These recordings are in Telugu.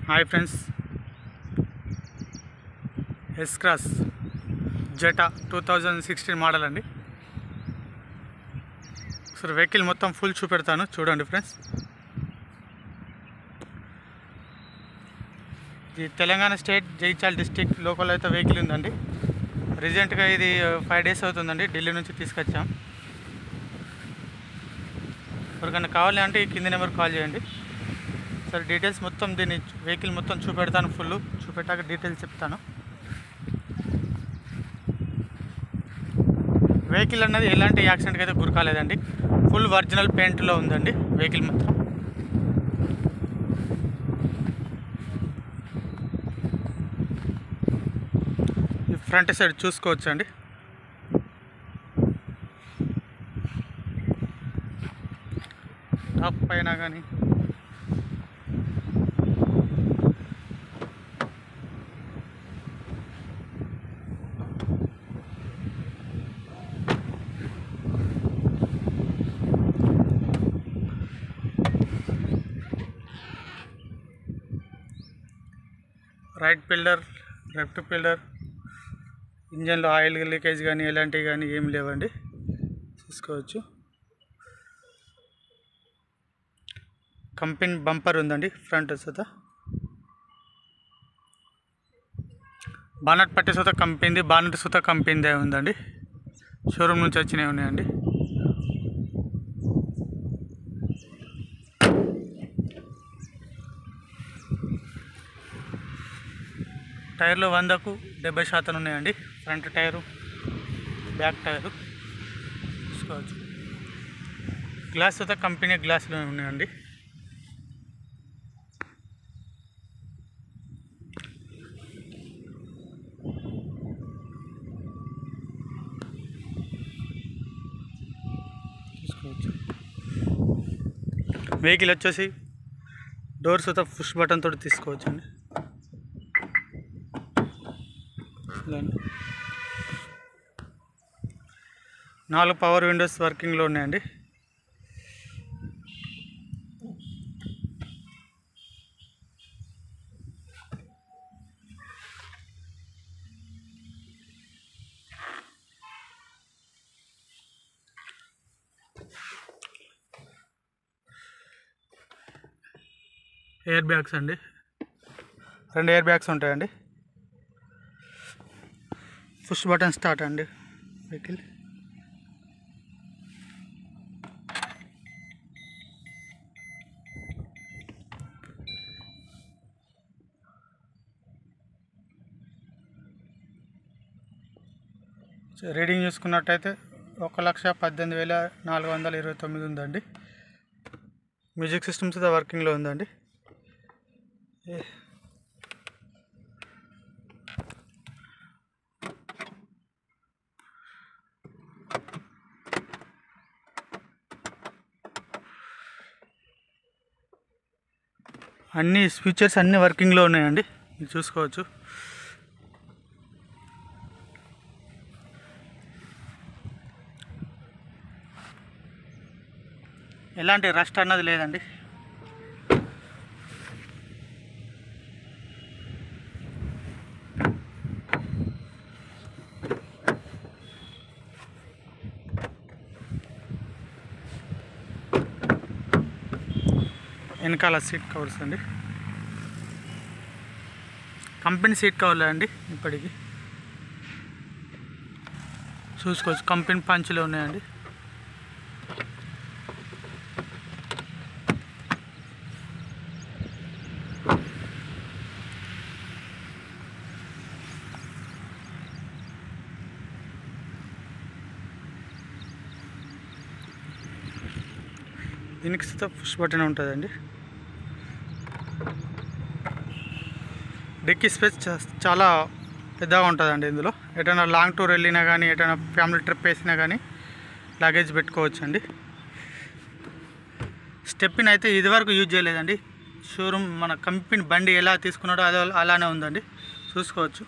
Hi friends, S cross zeta 2016 model అండి. ఒకసారి వెహికల్ మొత్తం ఫుల్ చూపెడతాను, చూడండి ఫ్రెండ్స్. ఇది Telangana state Jagtial district local అయితే వెహికల్ ఉందండి. రీసెంట్గా ఇది 5 days అవుతుందండి, ఢిల్లీ నుంచి తీసుకొచ్చాం. ఎవరికైనా కావాలి అంటే ఈ కింది నెంబర్ కాల్ చేయండి. సరే, డీటెయిల్స్ మొత్తం దీని వెహికల్ మొత్తం చూపెడతాను, ఫుల్ చూపెట్టాక డీటెయిల్స్ చెప్తాను. వెహికల్ అన్నది ఎలాంటి యాక్సిడెంట్కి అయితే గురకాలేదండి. ఫుల్ ఒరిజినల్ పెయింట్లో ఉందండి వెహికల్ మొత్తం. ఈ ఫ్రంట్ సైడ్ చూసుకోవచ్చు అండి. టాప్ పైన కానీ రైట్ పిల్లర్, లెఫ్ట్ పిల్లర్, ఇంజన్లో ఆయిల్ లీకేజ్ కానీ ఎలాంటివి కానీ ఏమి లేవండి, చూసుకోవచ్చు. కంపెనీ బంపర్ ఉందండి ఫ్రంట్ సుత. బానట్ పట్టి సుత కంపెనీది, బానట్ సుత కంపెనీదే ఉందండి. షోరూమ్ నుంచి వచ్చినవి ఉన్నాయండి. టైర్లు 100కు 70% ఉన్నాయండి. ఫ్రంట్ టైరు, బ్యాక్ టైరు చూసుకోవచ్చు. గ్లాస్ అయితే కంపెనీ గ్లాసులు ఉన్నాయండి. చూసుకోవచ్చు. వెహికల్ వచ్చేసి డోర్స్ అయితే పుష్ బటన్ తోటి తీసుకోవచ్చు అండి. 4 పవర్ విండోస్ వర్కింగ్లో ఉన్నాయండి. ఎయిర్ బ్యాగ్స్ అండి, 2 ఎయిర్ బ్యాగ్స్ ఉంటాయండి. పుష్ బటన్ స్టార్ట్ అండి వెహికల్. రీడింగ్ చూసుకున్నట్టయితే 1,18,429 ఉందండి. మ్యూజిక్ సిస్టమ్స్ వర్కింగ్లో ఉందండి. అన్ని ఫీచర్స్ అన్నీ వర్కింగ్లో ఉన్నాయండి, మీరు చూసుకోవచ్చు. ఎలాంటి రస్ట్ అన్నది లేదండి. వెనకాల సీట్ కవర్స్ అండి, కంపెనీ సీట్ కవర్లే అండి. ఇప్పటికి చూసుకోవచ్చు, కంపెనీ పంచులు ఉన్నాయండి. దీనికి పుష్ బటన్ ఉంటుందండి. డిక్కీ స్పేస్ చాలా పెద్దగా ఉంటుందండి. ఇందులో ఎటైనా లాంగ్ టూర్ వెళ్ళినా కానీ, ఎటైనా ఫ్యామిలీ ట్రిప్ వేసినా కానీ లగేజ్ పెట్టుకోవచ్చు అండి. స్టెప్ని అయితే ఇదివరకు యూజ్ చేయలేదండి. షోరూమ్ మన కంపెనీ బండి ఎలా తీసుకున్నాడో అదే అలానే ఉందండి, చూసుకోవచ్చు.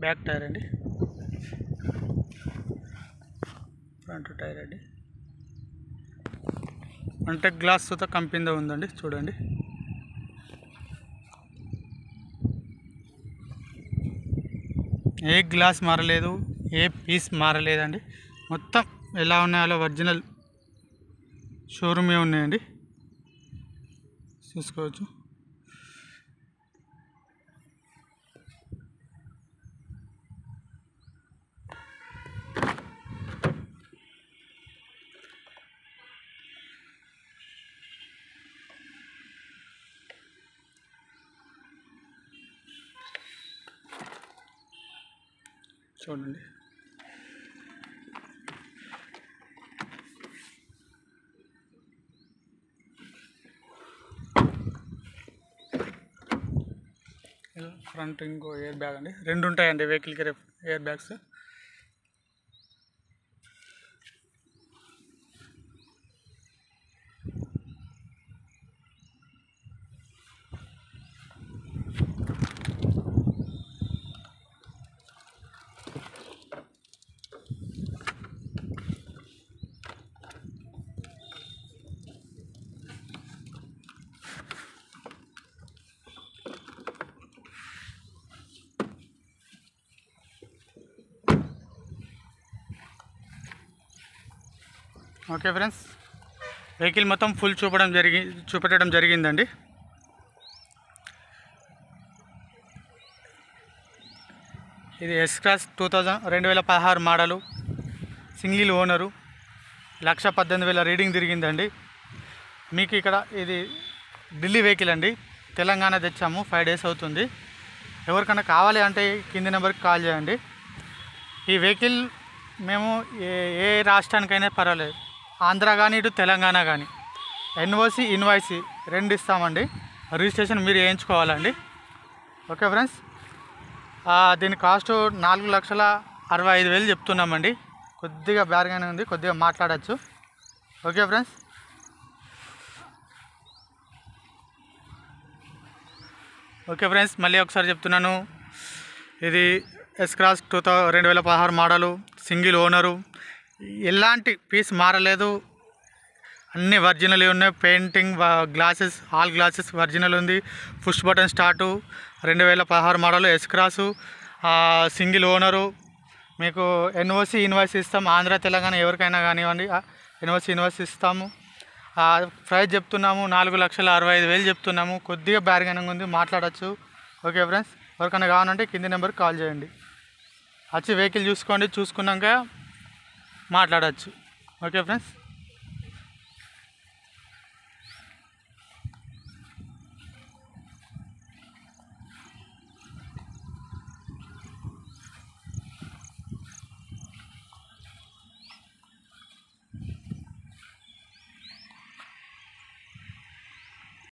బ్యాక్ టైర్ అండి, ఫ్రంట్ టైర్ అండి. అంటే గ్లాస్ సుత కంపెనీలో ఉందండి, చూడండి. ఏ గ్లాస్ మారలేదు, ఏ పీస్ మారలేదండి. మొత్తం ఎలా ఉన్నాయో ఒరిజినల్ షోరూమే ఉన్నాయండి, చూసుకోవచ్చు. చూడండి, ఫ్రంట్ ఇంకో ఎయిర్ బ్యాగ్ అండి, 2 ఉంటాయండి వెహికల్కి air bags. Okay friends, vehicle మొత్తం ఫుల్ చూపెట్టడం జరిగిందండి. ఇది S-Cross 2016 model, single owner, 1,18,000 reading తిరిగిందండి. మీకు ఇక్కడ ఇది ఢిల్లీ వెహికల్ అండి, తెలంగాణ తెచ్చాము, 5 డేస్ అవుతుంది. ఎవరికైనా కావాలి అంటే కింది నెంబర్కి కాల్ చేయండి. ఈ వెహికల్ మేము ఏ రాష్ట్రానికైనా పర్వాలేదు, ఆంధ్ర కానీ ఇటు తెలంగాణ కానీ NOC ఇన్వాయిస్ 2 ఇస్తామండి. రిజిస్ట్రేషన్ మీరు వేయించుకోవాలండి. ఓకే ఫ్రెండ్స్, దీని కాస్ట్ 4,65,000 చెప్తున్నామండి. కొద్దిగా బ్యార్గానే ఉంది, కొద్దిగా మాట్లాడచ్చు. ఓకే ఫ్రెండ్స్, మళ్ళీ ఒకసారి చెప్తున్నాను. ఇది S-Cross 2016 మోడలు, సింగిల్ ఓనరు, ఎలాంటి పీస్ మారలేదు, అన్నీ ఒరిజినల్ ఉన్నాయి. Painting, glasses, all glasses original ఉంది. Push button start, 2016 model, S-Cross, single owner. మీకు NOC ఇన్వాయిస్ ఇస్తాం, ఆంధ్ర తెలంగాణ ఎవరికైనా కానివ్వండి, NOC ఇన్వాయిస్ ఇస్తాము. ప్రైస్ చెప్తున్నాము 4,65,000 చెప్తున్నాము. కొద్దిగా బార్గెనింగ్ ఉంది, మాట్లాడచ్చు. ఓకే ఫ్రెండ్స్, ఎవరికైనా కావాలంటే కింది నెంబర్కి కాల్ చేయండి. వచ్చి వెహికల్ చూసుకోండి, చూసుకున్నాక మాట్లాడచ్చు. Okay friends.